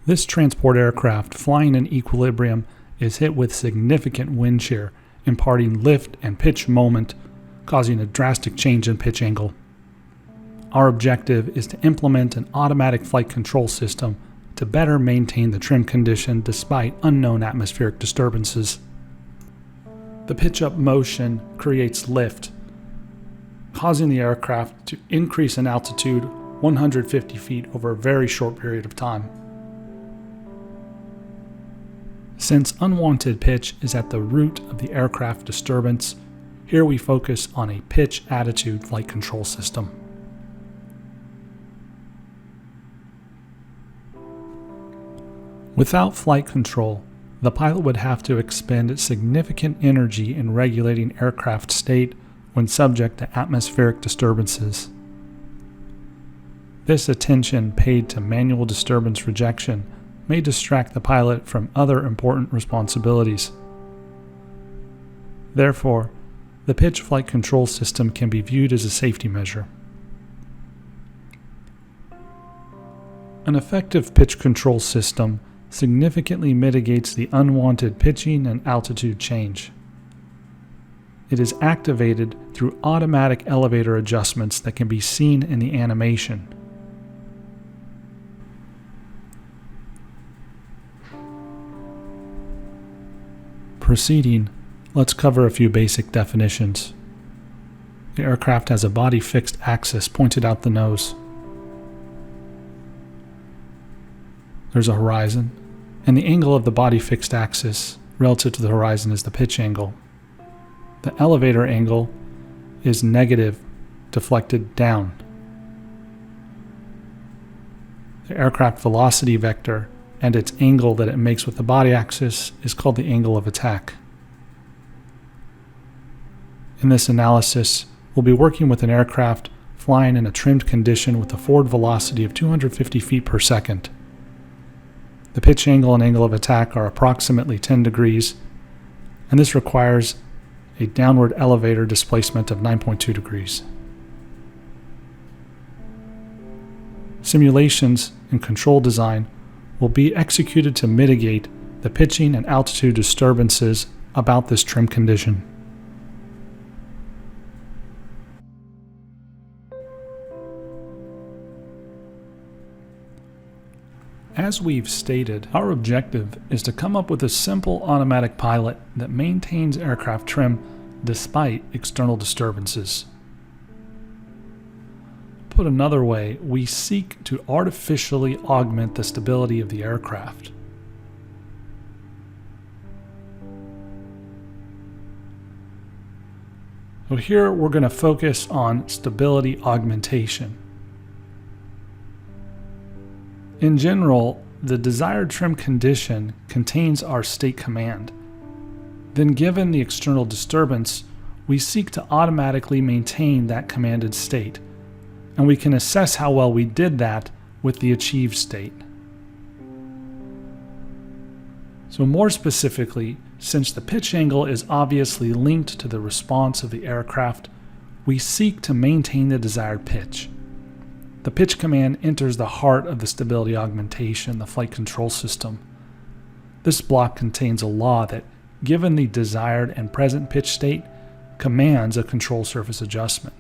This transport aircraft flying in equilibrium is hit with significant wind shear, imparting lift and pitch moment, causing a drastic change in pitch angle. Our objective is to implement an automatic flight control system to better maintain the trim condition despite unknown atmospheric disturbances. The pitch-up motion creates lift, causing the aircraft to increase in altitude 150 feet over a very short period of time. Since unwanted pitch is at the root of the aircraft disturbance, here we focus on a pitch attitude flight control system. Without flight control, the pilot would have to expend significant energy in regulating aircraft state when subject to atmospheric disturbances. This attention paid to manual disturbance rejection may distract the pilot from other important responsibilities. Therefore, the pitch flight control system can be viewed as a safety measure. An effective pitch control system significantly mitigates the unwanted pitching and altitude change. It is activated through automatic elevator adjustments that can be seen in the animation. Proceeding, let's cover a few basic definitions. The aircraft has a body fixed axis pointed out the nose. There's a horizon, and the angle of the body fixed axis relative to the horizon is the pitch angle. The elevator angle is negative, deflected down. The aircraft velocity vector and its angle that it makes with the body axis is called the angle of attack. In this analysis, we'll be working with an aircraft flying in a trimmed condition with a forward velocity of 250 feet per second. The pitch angle and angle of attack are approximately 10 degrees, and this requires a downward elevator displacement of 9.2 degrees. Simulations and control design will be executed to mitigate the pitching and altitude disturbances about this trim condition. As we've stated, our objective is to come up with a simple automatic pilot that maintains aircraft trim despite external disturbances. Put another way, we seek to artificially augment the stability of the aircraft. So here we're going to focus on stability augmentation. In general, the desired trim condition contains our state command. Then, given the external disturbance, we seek to automatically maintain that commanded state, and we can assess how well we did that with the achieved state. So more specifically, since the pitch angle is obviously linked to the response of the aircraft, we seek to maintain the desired pitch. The pitch command enters the heart of the stability augmentation, the flight control system. This block contains a law that, given the desired and present pitch state, commands a control surface adjustment.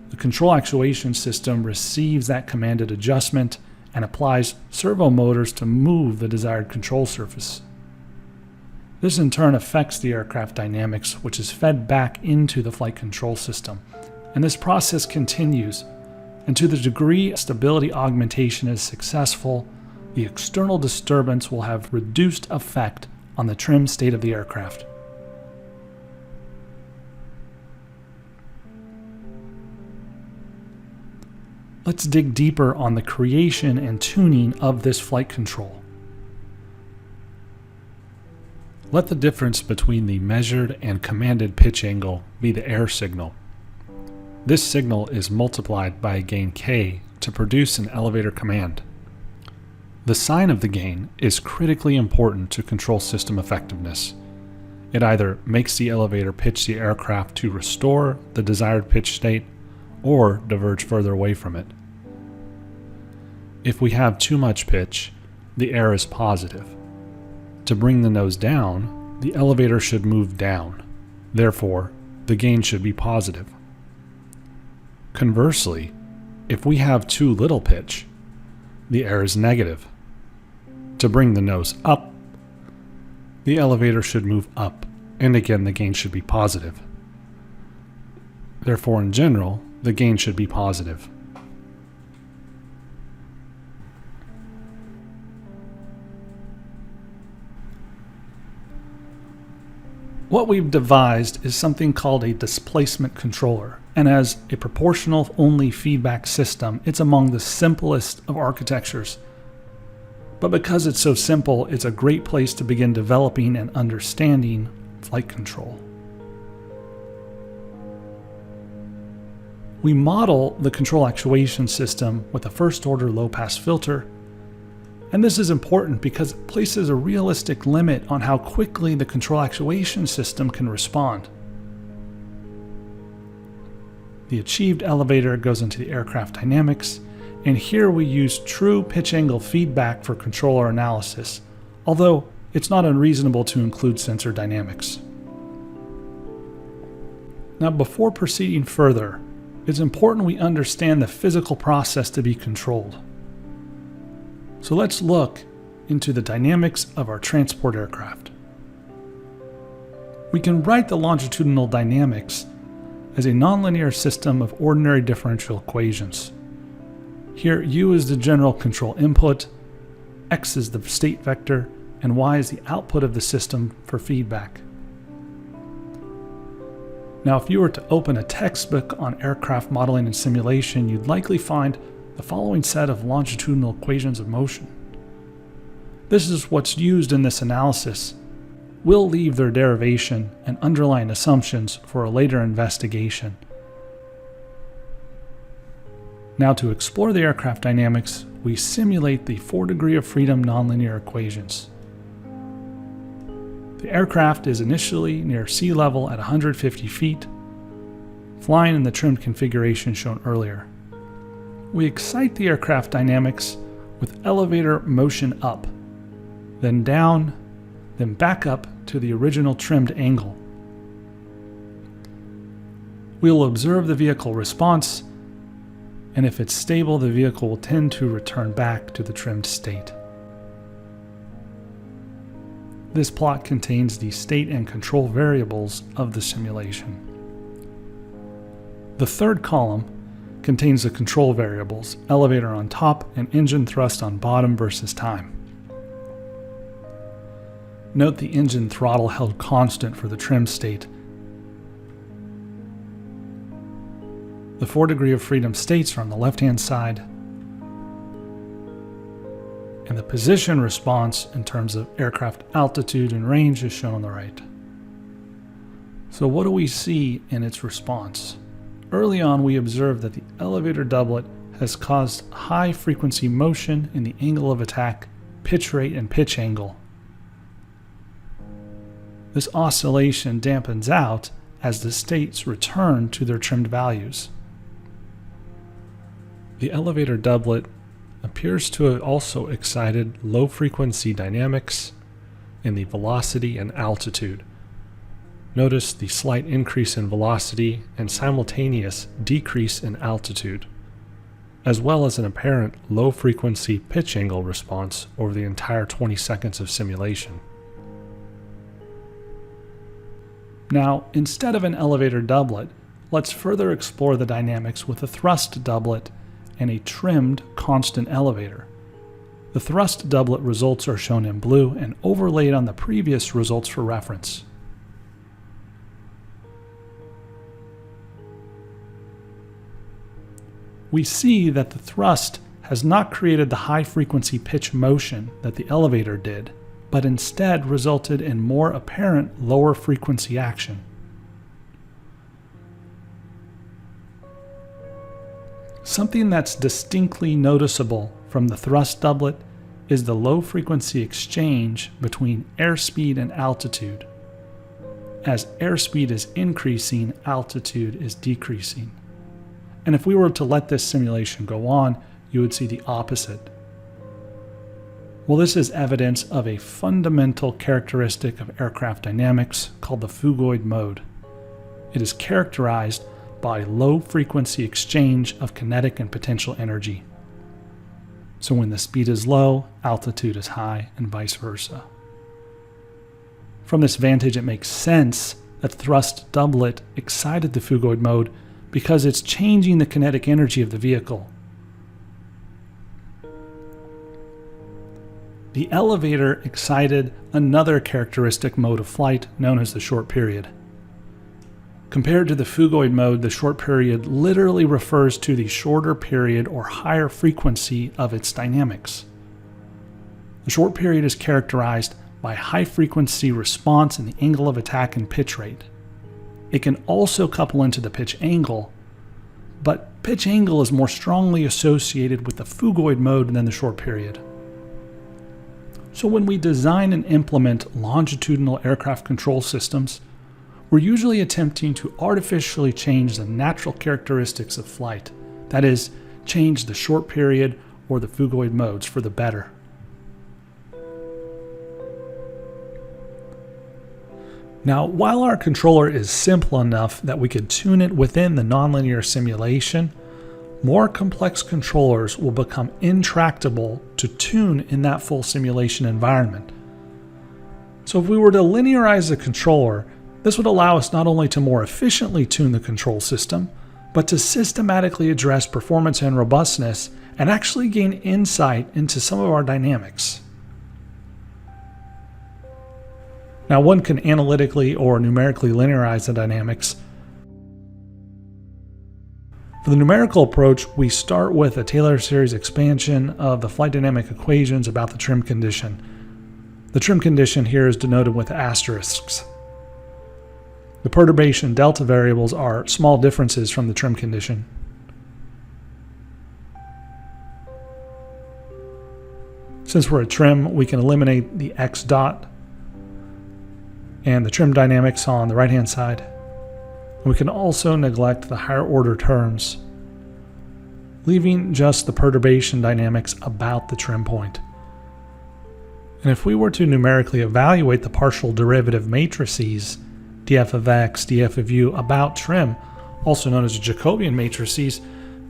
The control actuation system receives that commanded adjustment and applies servo motors to move the desired control surface. This in turn affects the aircraft dynamics, which is fed back into the flight control system. And this process continues. And to the degree stability augmentation is successful, the external disturbance will have reduced effect on the trim state of the aircraft. Let's dig deeper on the creation and tuning of this flight control. Let the difference between the measured and commanded pitch angle be the air signal. This signal is multiplied by a gain K to produce an elevator command. The sign of the gain is critically important to control system effectiveness. It either makes the elevator pitch the aircraft to restore the desired pitch state or diverge further away from it. If we have too much pitch, the air is positive. To bring the nose down, the elevator should move down. Therefore, the gain should be positive. Conversely, if we have too little pitch, the air is negative. To bring the nose up, the elevator should move up, and again the gain should be positive. Therefore, in general, the gain should be positive. What we've devised is something called a displacement controller, and as a proportional-only feedback system, it's among the simplest of architectures. But because it's so simple, it's a great place to begin developing and understanding flight control. We model the control actuation system with a first-order low-pass filter, and this is important because it places a realistic limit on how quickly the control actuation system can respond. The achieved elevator goes into the aircraft dynamics, and here we use true pitch angle feedback for controller analysis, although it's not unreasonable to include sensor dynamics. Now, before proceeding further, it's important we understand the physical process to be controlled. So let's look into the dynamics of our transport aircraft. We can write the longitudinal dynamics as a nonlinear system of ordinary differential equations. Here, u is the general control input, x is the state vector, and y is the output of the system for feedback. Now, if you were to open a textbook on aircraft modeling and simulation, you'd likely find the following set of longitudinal equations of motion. This is what's used in this analysis. We'll leave their derivation and underlying assumptions for a later investigation. Now, to explore the aircraft dynamics, we simulate the 4 degree of freedom nonlinear equations. The aircraft is initially near sea level at 150 feet, flying in the trimmed configuration shown earlier. We excite the aircraft dynamics with elevator motion up, then down, then back up to the original trimmed angle. We will observe the vehicle response, and if it's stable, the vehicle will tend to return back to the trimmed state. This plot contains the state and control variables of the simulation. The third column contains the control variables, elevator on top and engine thrust on bottom versus time. Note the engine throttle held constant for the trim state. The 4 degree of freedom states are on the left-hand side, and the position response in terms of aircraft altitude and range is shown on the right. So what do we see in its response? Early on, we observed that the elevator doublet has caused high frequency motion in the angle of attack, pitch rate, and pitch angle. This oscillation dampens out as the states return to their trimmed values. The elevator doublet appears to have also excited low frequency dynamics in the velocity and altitude. Notice the slight increase in velocity and simultaneous decrease in altitude, as well as an apparent low frequency pitch angle response over the entire 20 seconds of simulation. Now, instead of an elevator doublet, let's further explore the dynamics with a thrust doublet and a trimmed constant elevator. The thrust doublet results are shown in blue and overlaid on the previous results for reference. We see that the thrust has not created the high frequency pitch motion that the elevator did, but instead resulted in more apparent lower frequency action. Something that's distinctly noticeable from the thrust doublet is the low frequency exchange between airspeed and altitude. As airspeed is increasing, altitude is decreasing. And if we were to let this simulation go on, you would see the opposite. Well, this is evidence of a fundamental characteristic of aircraft dynamics called the phugoid mode. It is characterized by low-frequency exchange of kinetic and potential energy. So when the speed is low, altitude is high, and vice versa. From this vantage, it makes sense that thrust doublet excited the phugoid mode because it's changing the kinetic energy of the vehicle. The elevator excited another characteristic mode of flight known as the short period. Compared to the phugoid mode, the short period literally refers to the shorter period or higher frequency of its dynamics. The short period is characterized by high frequency response in the angle of attack and pitch rate. It can also couple into the pitch angle, but pitch angle is more strongly associated with the phugoid mode than the short period. So when we design and implement longitudinal aircraft control systems, we're usually attempting to artificially change the natural characteristics of flight, that is, change the short period or the phugoid modes for the better. Now, while our controller is simple enough that we could tune it within the nonlinear simulation, more complex controllers will become intractable to tune in that full simulation environment. So if we were to linearize the controller, this would allow us not only to more efficiently tune the control system, but to systematically address performance and robustness and actually gain insight into some of our dynamics. Now, one can analytically or numerically linearize the dynamics. For the numerical approach, we start with a Taylor series expansion of the flight dynamic equations about the trim condition. The trim condition here is denoted with asterisks. The perturbation delta variables are small differences from the trim condition. Since we're at trim, we can eliminate the x dot and the trim dynamics on the right-hand side. We can also neglect the higher order terms, leaving just the perturbation dynamics about the trim point. And if we were to numerically evaluate the partial derivative matrices, df of x, df of u, about trim, also known as Jacobian matrices,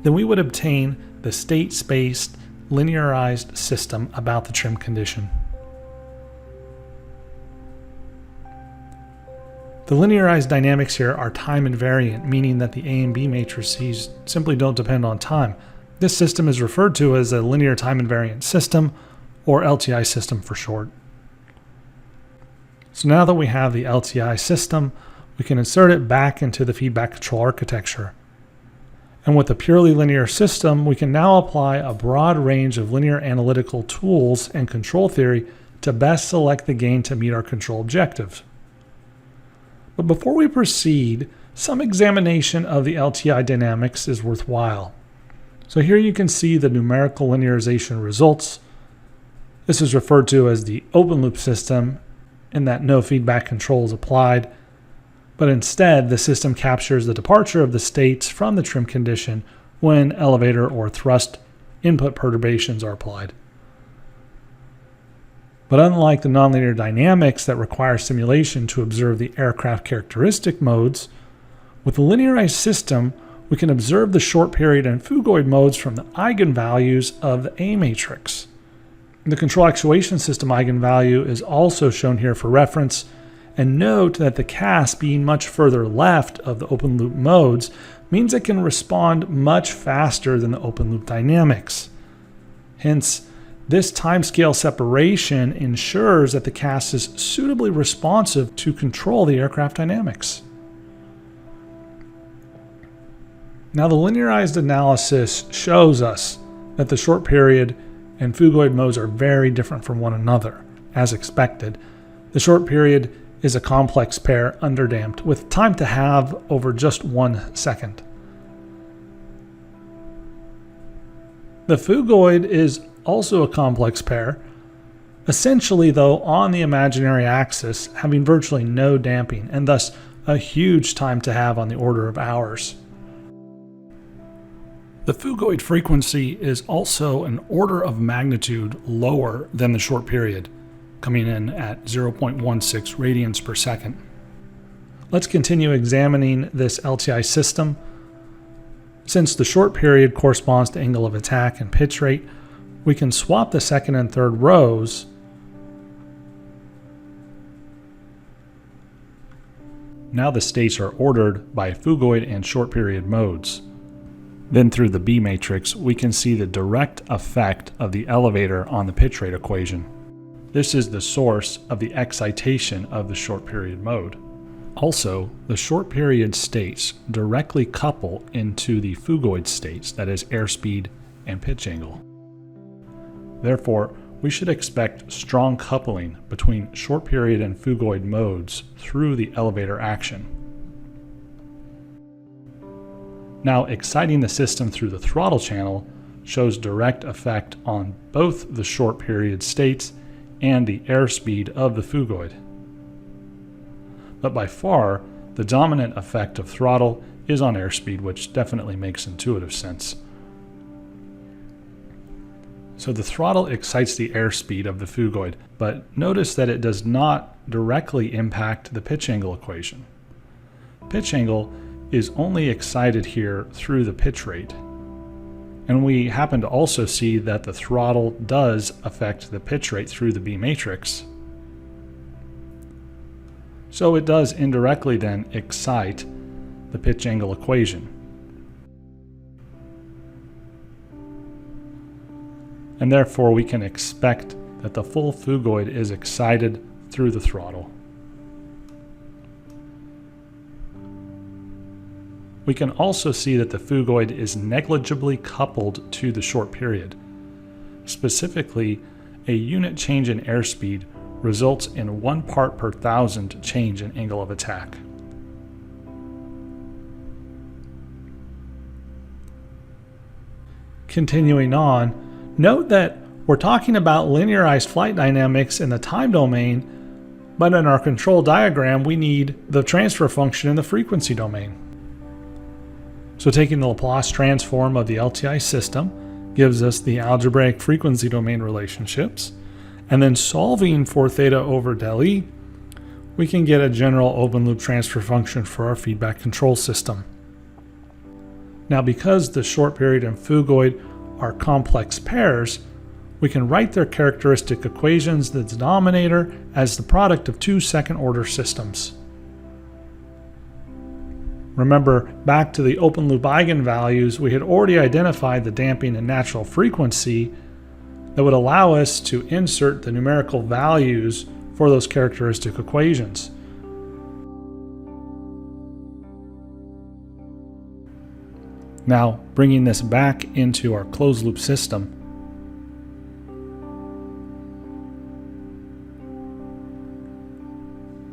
then we would obtain the state-spaced linearized system about the trim condition. The linearized dynamics here are time invariant, meaning that the A and B matrices simply don't depend on time. This system is referred to as a linear time invariant system, or LTI system for short. So now that we have the LTI system, we can insert it back into the feedback control architecture. And with a purely linear system, we can now apply a broad range of linear analytical tools and control theory to best select the gain to meet our control objectives. But before we proceed, some examination of the LTI dynamics is worthwhile. So here you can see the numerical linearization results. This is referred to as the open loop system, in that no feedback control is applied, but instead the system captures the departure of the states from the trim condition when elevator or thrust input perturbations are applied. But unlike the nonlinear dynamics that require simulation to observe the aircraft characteristic modes, with the linearized system, we can observe the short period and phugoid modes from the eigenvalues of the A matrix. The control actuation system eigenvalue is also shown here for reference, and note that the CAS being much further left of the open loop modes means it can respond much faster than the open loop dynamics. Hence, this timescale separation ensures that the CAS is suitably responsive to control the aircraft dynamics. Now, the linearized analysis shows us that the short period and phugoid modes are very different from one another. As expected, the short period is a complex pair underdamped with time to have over just 1 second. The phugoid is also a complex pair, essentially though on the imaginary axis, having virtually no damping and thus a huge time to have on the order of hours. The phugoid frequency is also an order of magnitude lower than the short period, coming in at 0.16 radians per second. Let's continue examining this LTI system. Since the short period corresponds to angle of attack and pitch rate, we can swap the second and third rows Now the states are ordered by phugoid and short period modes. Then through the B matrix, we can see the direct effect of the elevator on the pitch rate equation. This is the source of the excitation of the short period mode. Also, the short period states directly couple into the phugoid states, that is airspeed and pitch angle. Therefore, we should expect strong coupling between short period and phugoid modes through the elevator action. Now, exciting the system through the throttle channel shows direct effect on both the short period states and the airspeed of the phugoid. But by far, the dominant effect of throttle is on airspeed, which definitely makes intuitive sense. So the throttle excites the airspeed of the phugoid, but notice that it does not directly impact the pitch angle equation. Pitch angle is only excited here through the pitch rate. And we happen to also see that the throttle does affect the pitch rate through the B matrix. So it does indirectly then excite the pitch angle equation. And therefore we can expect that the full phugoid is excited through the throttle. We can also see that the phugoid is negligibly coupled to the short period. Specifically, a unit change in airspeed results in 1 part per thousand change in angle of attack. Continuing on, note that we're talking about linearized flight dynamics in the time domain, but in our control diagram we need the transfer function in the frequency domain. So taking the Laplace transform of the LTI system gives us the algebraic frequency domain relationships, and then solving for theta over del E, we can get a general open loop transfer function for our feedback control system. Now, because the short period and phugoid are complex pairs, we can write their characteristic equations, the denominator, as the product of two second-order systems. Remember, back to the open loop eigenvalues, we had already identified the damping and natural frequency that would allow us to insert the numerical values for those characteristic equations. Now, bringing this back into our closed loop system,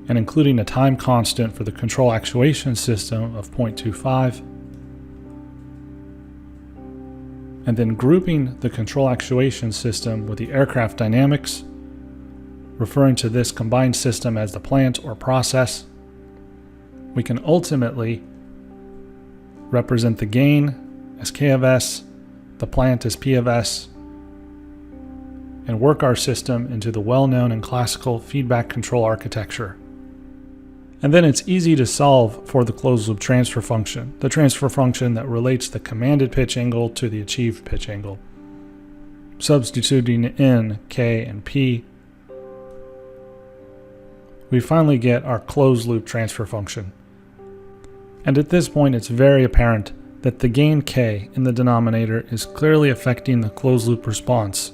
and including a time constant for the control actuation system of 0.25, and then grouping the control actuation system with the aircraft dynamics, referring to this combined system as the plant or process, we can ultimately represent the gain as K of S, the plant as P of S, and work our system into the well-known and classical feedback control architecture. And then it's easy to solve for the closed loop transfer function, the transfer function that relates the commanded pitch angle to the achieved pitch angle. Substituting in K and P, we finally get our closed loop transfer function. And at this point, it's very apparent that the gain K in the denominator is clearly affecting the closed loop response.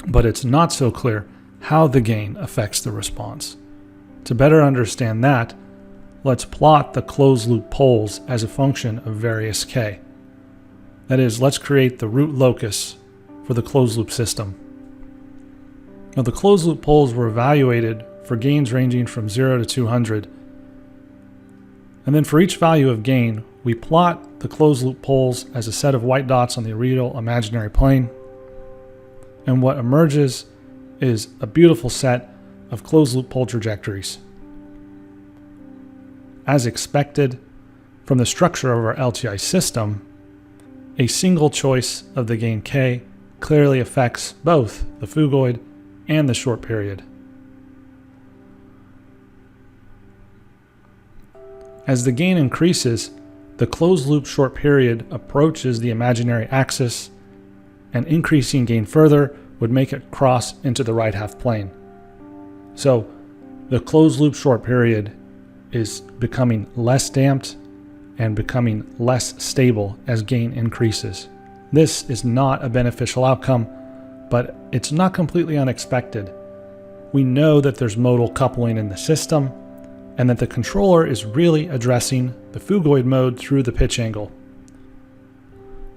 But it's not so clear how the gain affects the response. To better understand that, let's plot the closed loop poles as a function of various K. That is, let's create the root locus for the closed loop system. Now, the closed loop poles were evaluated for gains ranging from 0 to 200. And then for each value of gain, we plot the closed loop poles as a set of white dots on the real imaginary plane. And what emerges is a beautiful set of closed loop pole trajectories. As expected from the structure of our LTI system, A single choice of the gain k clearly affects both the phugoid and the short period. As the gain increases, the closed-loop short period approaches the imaginary axis, and increasing gain further would make it cross into the right half plane. So the closed-loop short period is becoming less damped and becoming less stable as gain increases. This is not a beneficial outcome, but it's not completely unexpected. We know that there's modal coupling in the system, and that the controller is really addressing the phugoid mode through the pitch angle.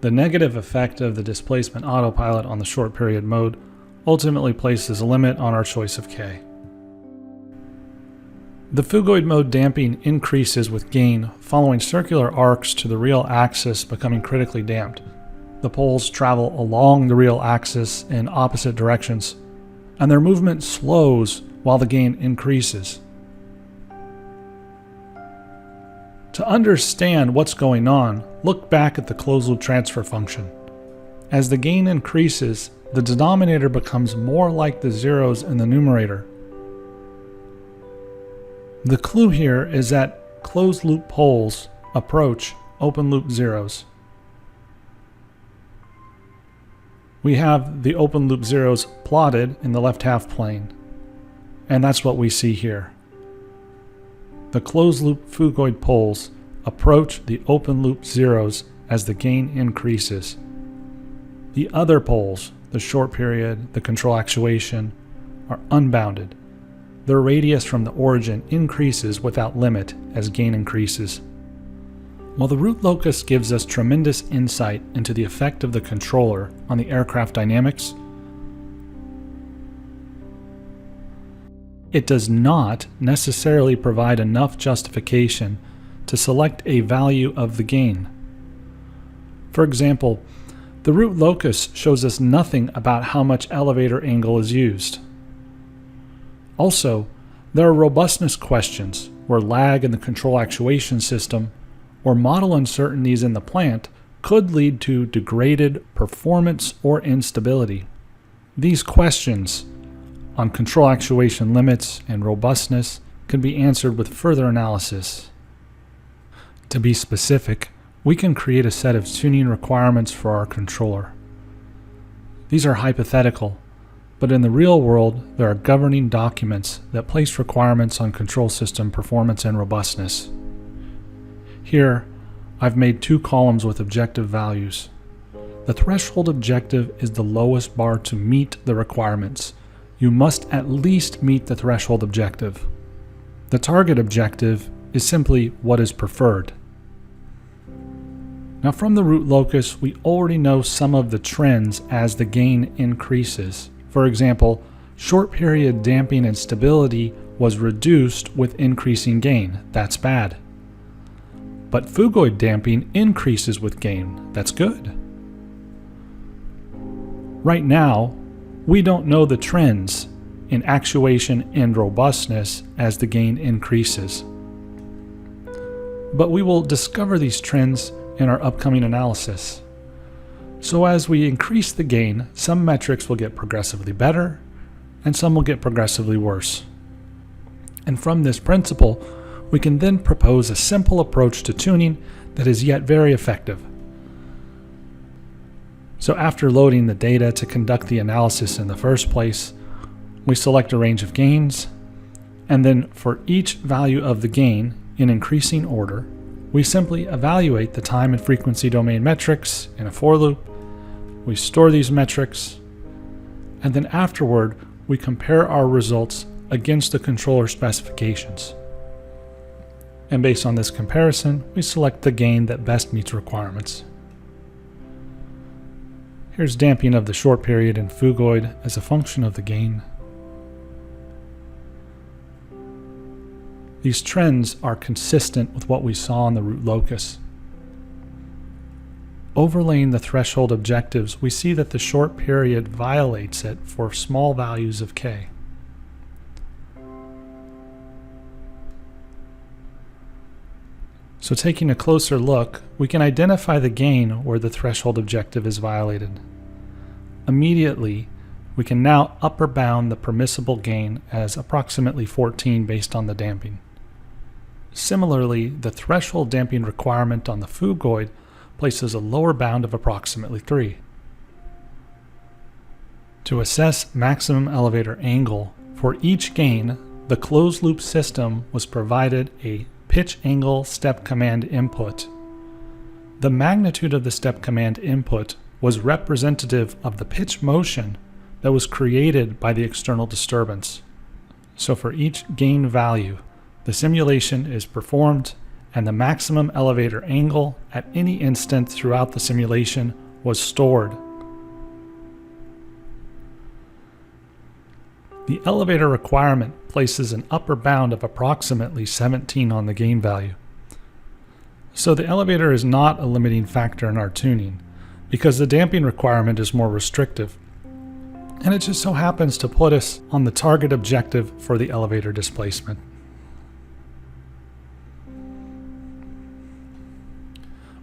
The negative effect of the displacement autopilot on the short period mode ultimately places a limit on our choice of k. The phugoid mode damping increases with gain following circular arcs to the real axis becoming critically damped. The poles travel along the real axis in opposite directions, and their movement slows while the gain increases. To understand what's going on, look back at the closed-loop transfer function. As the gain increases, the denominator becomes more like the zeros in the numerator. The clue here is that closed-loop poles approach open-loop zeros. We have the open-loop zeros plotted in the left half plane, and that's what we see here. The closed-loop phugoid poles approach the open-loop zeros as the gain increases. The other poles, the short period, the control actuation, are unbounded. Their radius from the origin increases without limit as gain increases. While the root locus gives us tremendous insight into the effect of the controller on the aircraft dynamics, it does not necessarily provide enough justification to select a value of the gain. For example, the root locus shows us nothing about how much elevator angle is used. Also, there are robustness questions where lag in the control actuation system or model uncertainties in the plant could lead to degraded performance or instability. These questions on control actuation limits and robustness can be answered with further analysis. To be specific, we can create a set of tuning requirements for our controller. These are hypothetical, but in the real world, there are governing documents that place requirements on control system performance and robustness. Here, I've made 2 columns with objective values. The threshold objective is the lowest bar to meet the requirements. You must at least meet the threshold objective. The target objective is simply what is preferred. Now from the root locus, we already know some of the trends as the gain increases. For example, short period damping and stability was reduced with increasing gain. That's bad. But phugoid damping increases with gain. That's good. Right now, we don't know the trends in actuation and robustness as the gain increases. But we will discover these trends in our upcoming analysis. So as we increase the gain, some metrics will get progressively better, and some will get progressively worse. And from this principle, we can then propose a simple approach to tuning that is yet very effective. So after loading the data to conduct the analysis in the first place, we select a range of gains, and then for each value of the gain in increasing order, we simply evaluate the time and frequency domain metrics in a for loop. We store these metrics, and then afterward, we compare our results against the controller specifications. And based on this comparison, we select the gain that best meets requirements. Here's damping of the short period in Fugoid as a function of the gain. These trends are consistent with what we saw in the root locus. Overlaying the threshold objectives, we see that the short period violates it for small values of k. So So taking a closer look, we can identify the gain where the threshold objective is violated. Immediately, we can now upper bound the permissible gain as approximately 14 based on the damping. Similarly, the threshold damping requirement on the phugoid places a lower bound of approximately 3. To assess maximum elevator angle, for each gain, the closed-loop system was provided a pitch angle step command input. The magnitude of the step command input was representative of the pitch motion that was created by the external disturbance. So for each gain value, the simulation is performed and the maximum elevator angle at any instant throughout the simulation was stored. The elevator requirement places an upper bound of approximately 17 on the gain value. So the elevator is not a limiting factor in our tuning because the damping requirement is more restrictive. And it just so happens to put us on the target objective for the elevator displacement.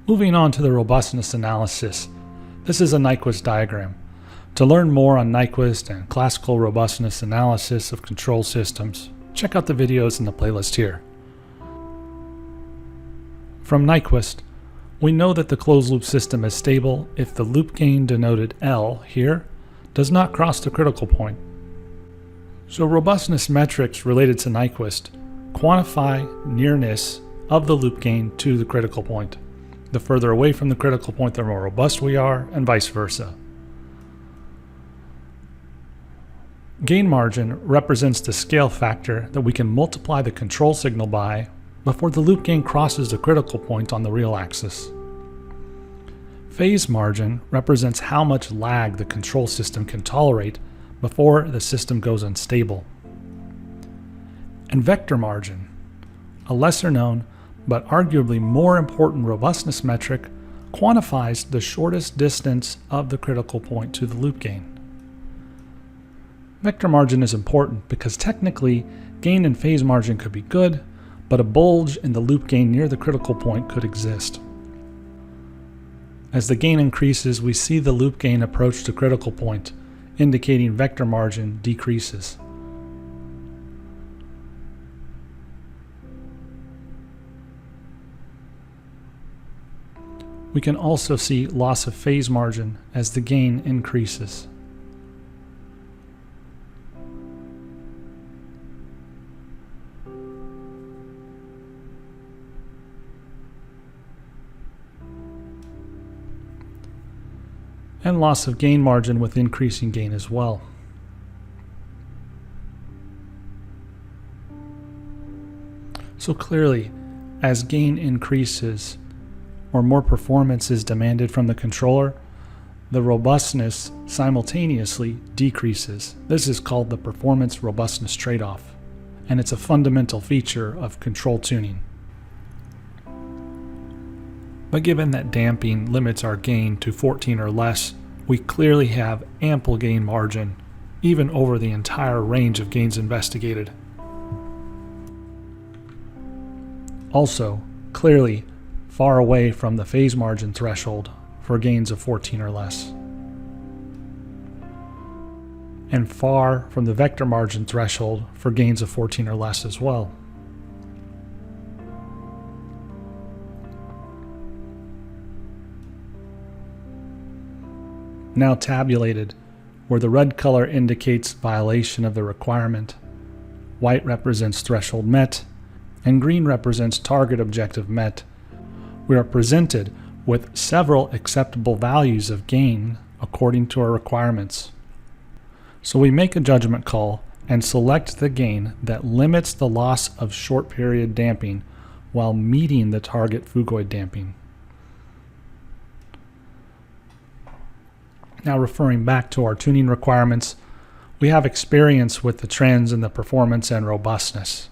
Moving on to the robustness analysis, this is a Nyquist diagram. To learn more on Nyquist and classical robustness analysis of control systems, check out the videos in the playlist here. From Nyquist, we know that the closed-loop system is stable if the loop gain denoted L here does not cross the critical point. So robustness metrics related to Nyquist quantify nearness of the loop gain to the critical point. The further away from the critical point, the more robust we are, and vice versa. Gain margin represents the scale factor that we can multiply the control signal by before the loop gain crosses the critical point on the real axis. Phase margin represents how much lag the control system can tolerate before the system goes unstable. And vector margin, a lesser known but arguably more important robustness metric, quantifies the shortest distance of the critical point to the loop gain. Vector margin is important because technically gain and phase margin could be good, but a bulge in the loop gain near the critical point could exist. As the gain increases, we see the loop gain approach the critical point, indicating vector margin decreases. We can also see loss of phase margin as the gain increases. And loss of gain margin with increasing gain as well. So clearly, as gain increases, or more performance is demanded from the controller, the robustness simultaneously decreases. This is called the performance robustness trade-off, and it's a fundamental feature of control tuning. But given that damping limits our gain to 14 or less, we clearly have ample gain margin, even over the entire range of gains investigated. Also, clearly, far away from the phase margin threshold for gains of 14 or less, and far from the vector margin threshold for gains of 14 or less as well. Now tabulated, where the red color indicates violation of the requirement, white represents threshold met, and green represents target objective met, we are presented with several acceptable values of gain according to our requirements. So we make a judgment call and select the gain that limits the loss of short period damping while meeting the target phugoid damping. Now referring back to our tuning requirements, we have experience with the trends in the performance and robustness.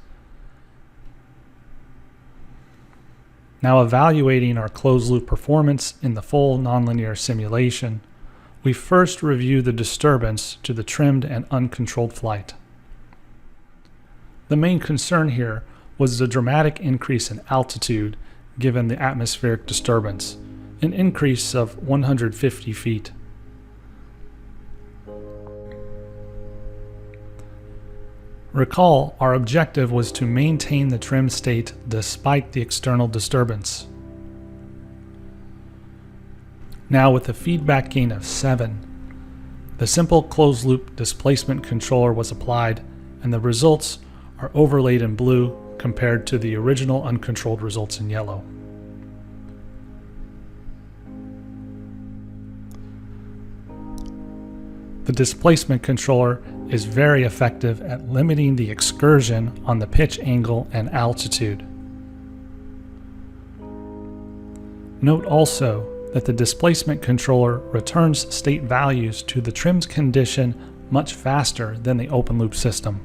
Now evaluating our closed-loop performance in the full nonlinear simulation, we first review the disturbance to the trimmed and uncontrolled flight. The main concern here was the dramatic increase in altitude given the atmospheric disturbance, an increase of 150 feet. Recall, our objective was to maintain the trim state despite the external disturbance. Now with a feedback gain of 7, the simple closed-loop displacement controller was applied, and the results are overlaid in blue compared to the original uncontrolled results in yellow. The displacement controller is very effective at limiting the excursion on the pitch angle and altitude. Note also that the displacement controller returns state values to the trim's condition much faster than the open loop system.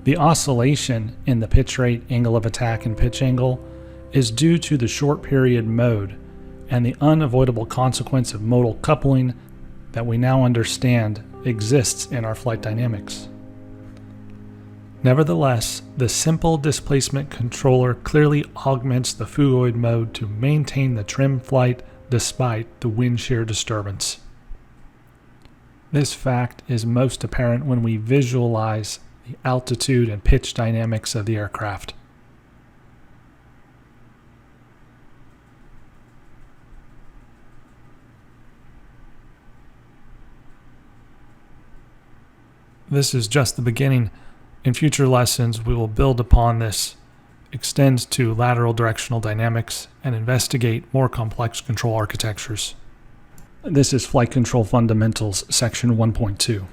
The oscillation in the pitch rate, angle of attack, and pitch angle is due to the short period mode and the unavoidable consequence of modal coupling that we now understand exists in our flight dynamics. Nevertheless, the simple displacement controller clearly augments the phugoid mode to maintain the trim flight despite the wind shear disturbance. This fact is most apparent when we visualize the altitude and pitch dynamics of the aircraft. This is just the beginning. In future lessons, we will build upon this, extend to lateral directional dynamics, and investigate more complex control architectures. This is Flight Control Fundamentals, Section 1.2.